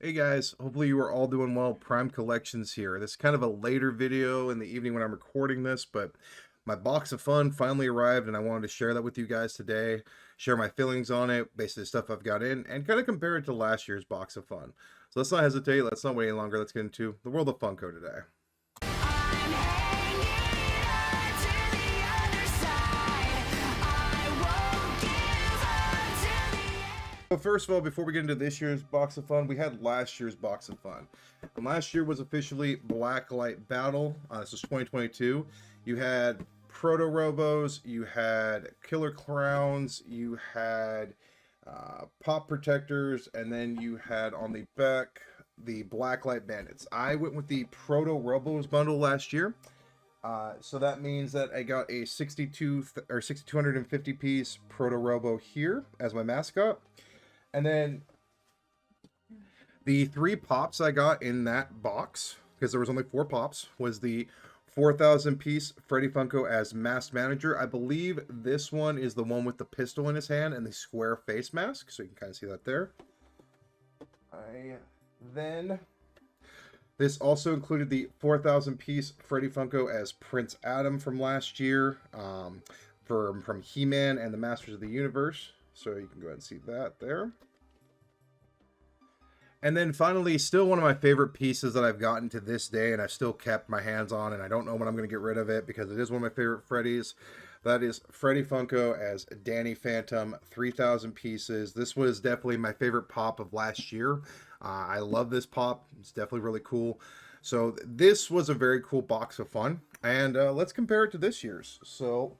Hey guys, hopefully you are all doing well. Prime Collections here. This is kind of a later video in the evening when I'm recording this, but my box of fun finally arrived and I wanted to share that with you guys today, share my feelings on it, basically the stuff I've got in, and kind of compare it to last year's box of fun. So let's not hesitate, let's not wait any longer, let's get into the world of Funko today. So first of all, before we get into this year's box of fun, we had last year's box of fun. And last year was officially Blacklight Battle. This was 2022. You had Proto Robos, you had Killer Clowns, you had Pop Protectors, and then you had on the back the Blacklight Bandits. I went with the Proto Robos bundle last year. So that means that I got a 6,250 piece Proto Robo here as my mascot. And then the 3 pops I got in that box, because there was only 4 pops, was the 4,000 piece Freddy Funko as Masked Manager. I believe this one is the one with the pistol in his hand and the square face mask, so you can kind of see that there. Then this also included the 4,000 piece Freddy Funko as Prince Adam from last year, from He-Man and the Masters of the Universe. So you can go ahead and see that there. And then finally, still one of my favorite pieces that I've gotten to this day, and I've still kept my hands on, and I don't know when I'm going to get rid of it because it is one of my favorite Freddys. That is Freddy Funko as Danny Phantom, 3,000 pieces. This was definitely my favorite pop of last year. I love this pop. It's definitely really cool. So this was a very cool box of fun, and let's compare it to this year's. So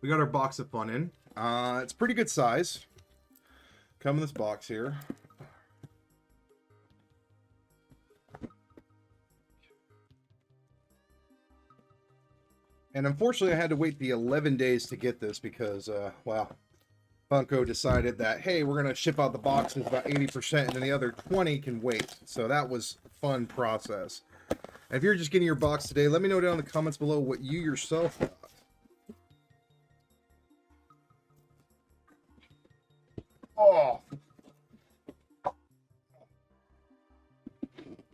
we got our box of fun in. It's pretty good size. Come in this box here. And unfortunately, I had to wait the 11 days to get this because, well, Funko decided that, hey, we're going to ship out the boxes about 80% and then the other 20 can wait. So that was a fun process. And if you're just getting your box today, let me know down in the comments below what you yourself got. Oh.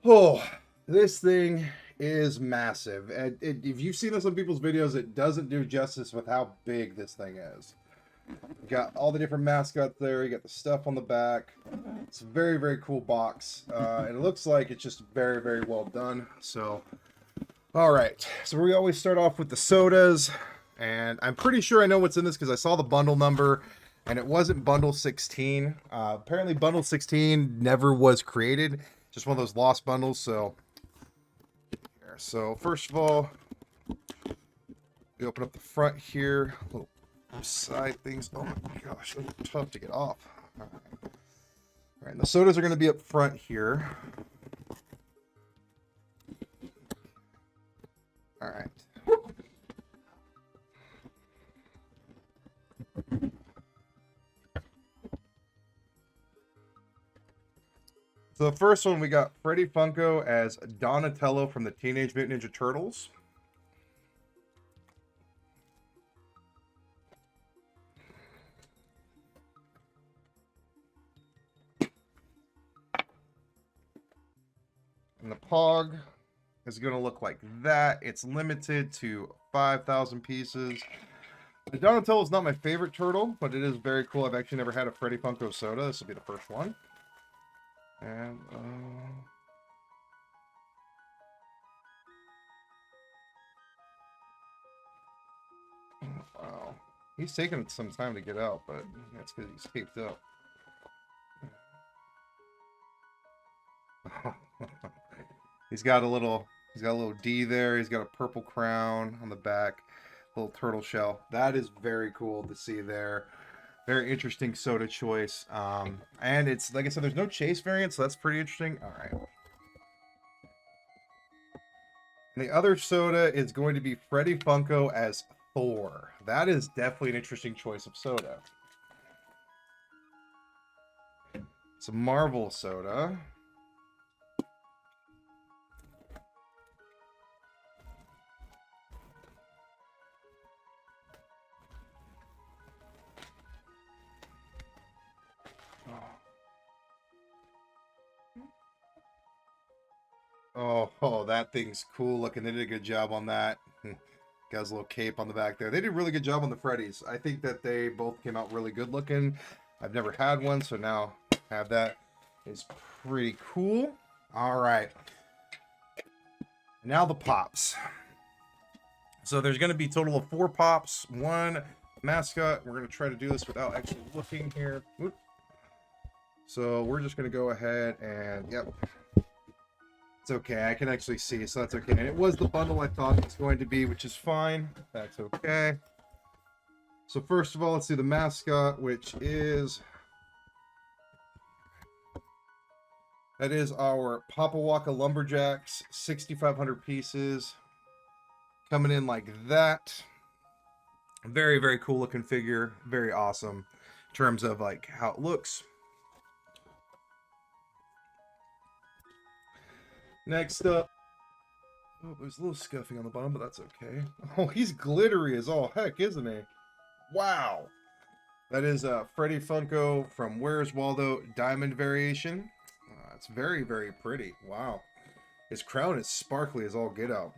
Oh, this thing is massive. And if you've seen this on people's videos, it doesn't do justice with how big this thing is. You got all the different mascots there. You got the stuff on the back. It's a very, very cool box. And it looks like it's just very, very well done. So, all right. So we always start off with the sodas. And I'm pretty sure I know what's in this because I saw the bundle number. And it wasn't bundle 16. Apparently bundle 16 never was created. Just one of those lost bundles. So first of all, we open up the front here. Little side things. Oh my gosh, those are tough to get off. All right, and the sodas are going to be up front here. All right. So the first one, we got Freddy Funko as Donatello from the Teenage Mutant Ninja Turtles. And the Pog is going to look like that. It's limited to 5,000 pieces. The Donatello is not my favorite turtle, but it is very cool. I've actually never had a Freddy Funko soda. This will be the first one. And, wow. He's taking some time to get out, but that's because he's taped up. He's got a little D there. He's got a purple crown on the back, little turtle shell. That is very cool to see there. Very interesting soda choice. And it's, like I said, there's no chase variant, so that's pretty interesting. All right. And the other soda is going to be Freddy Funko as Thor. That is definitely an interesting choice of soda. It's a Marvel soda. Oh, that thing's cool looking. They did a good job on that. Got his little cape on the back there. They did a really good job on the Freddies. I think that they both came out really good looking. I've never had one, so now I have that. It's pretty cool. All right. Now the pops. So there's going to be a total of 4 pops, 1 mascot. We're going to try to do this without actually looking here. Oop. So we're just going to go ahead and, yep. It's okay. I can actually see, so that's okay. And it was the bundle I thought it was going to be, which is fine. That's okay. So first of all, let's do the mascot, which is... That is our Papawaka Lumberjacks, 6,500 pieces. Coming in like that. Very, very cool looking figure. Very awesome in terms of like how it looks. Next up. Oh, there's a little scuffing on the bottom, but that's okay. Oh, he's glittery as all heck, isn't he? Wow. That is Freddy Funko from Where's Waldo Diamond Variation. It's very, very pretty. Wow. His crown is sparkly as all get out.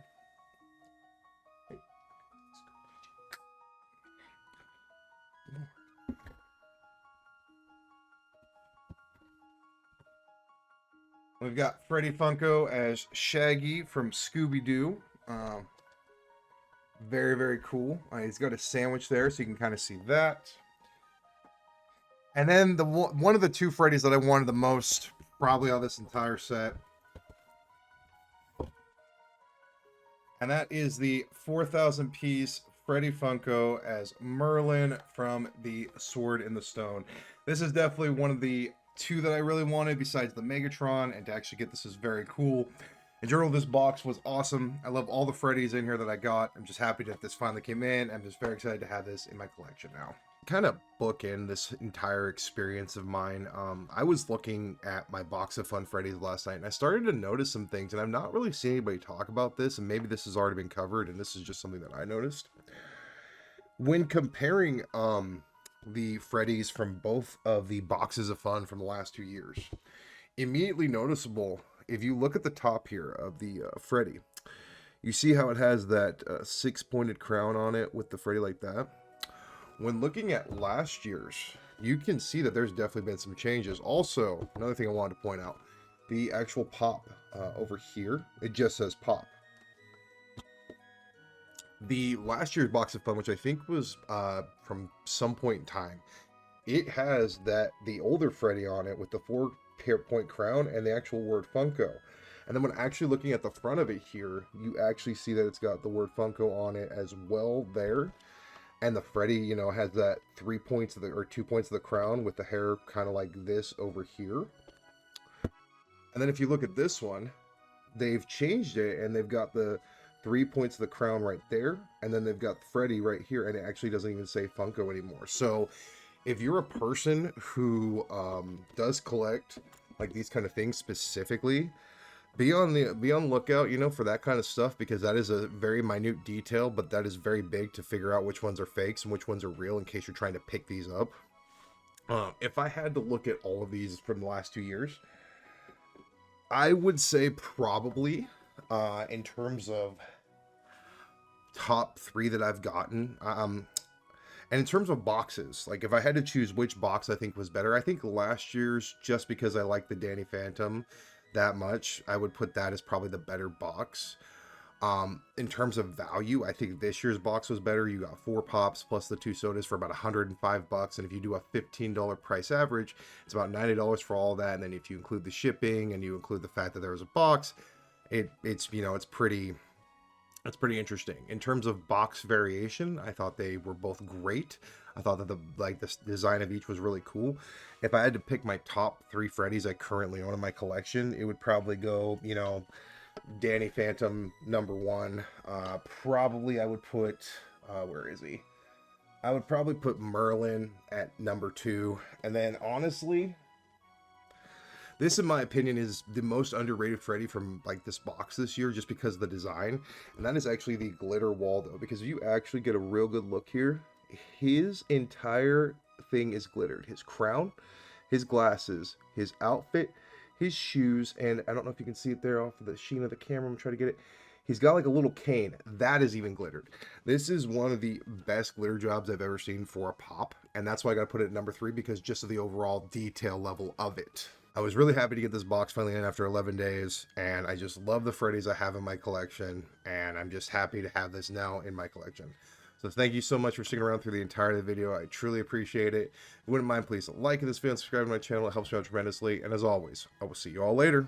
We've got Freddy Funko as Shaggy from Scooby-Doo. Very, very cool. He's got a sandwich there, so you can kind of see that. And then the one of the 2 Freddys that I wanted the most, probably on this entire set. And that is the 4,000 piece Freddy Funko as Merlin from the Sword in the Stone. This is definitely one of the 2 that I really wanted besides the Megatron, and to actually get this is very cool. In general, this box was awesome. I love all the Freddys in here that I got. I'm just happy that this finally came in. I'm just very excited to have this in my collection now. Kind of bookend this entire experience of mine. I was looking at my box of Fun Freddy's last night, and I started to notice some things, and I've not really seen anybody talk about this, and maybe this has already been covered, and this is just something that I noticed. When comparing the Freddys from both of the boxes of Fun from the last 2 years, immediately noticeable, if you look at the top here of the Freddy, you see how it has that 6-pointed crown on it with the Freddy like that. When looking at last year's, you can see that there's definitely been some changes. Also, another thing I wanted to point out, the actual pop over here, it just says pop. The last year's box of Fun, which I think was from some point in time, it has the older Freddy on it with the 4-point crown and the actual word Funko. And then when actually looking at the front of it here, you actually see that it's got the word Funko on it as well there. And the Freddy, you know, has that 2 points of the crown with the hair kind of like this over here. And then if you look at this one, they've changed it and they've got the 3 points of the crown right there. And then they've got Freddy right here, and it actually doesn't even say Funko anymore. So if you're a person who does collect like these kind of things specifically, be on the lookout, you know, for that kind of stuff, because that is a very minute detail, but that is very big to figure out which ones are fakes and which ones are real in case you're trying to pick these up. If I had to look at all of these from the last 2 years, I would say probably in terms of top 3 that I've gotten, and in terms of boxes, like if I had to choose which box I think was better, I think last year's, just because I like the Danny Phantom that much, I would put that as probably the better box. In terms of value, I think this year's box was better. You got 4 pops plus the 2 sodas for about $105, and if you do a $15 price average, it's about $90 for all that. And then if you include the shipping and you include the fact that there was a box, it's you know, it's pretty interesting. In terms of box variation, I thought they were both great. I thought that the design of each was really cool. If I had to pick my top 3 Freddys I currently own in my collection, it would probably go, you know, Danny Phantom number 1. Probably I would put, where is he? I would probably put Merlin at number 2. And then honestly, this, in my opinion, is the most underrated Freddy from like this box this year, just because of the design. And that is actually the Glitter Waldo, because if you actually get a real good look here, his entire thing is glittered. His crown, his glasses, his outfit, his shoes, and I don't know if you can see it there off of the sheen of the camera. I'm trying to get it. He's got like a little cane that is even glittered. This is one of the best glitter jobs I've ever seen for a pop, and that's why I got to put it at number 3, because just of the overall detail level of it. I was really happy to get this box finally in after 11 days, and I just love the Freddy's I have in my collection, and I'm just happy to have this now in my collection. So thank you so much for sticking around through the entirety of the video. I truly appreciate it. If you wouldn't mind, please like this video and subscribe to my channel. It helps me out tremendously. And as always, I will see you all later.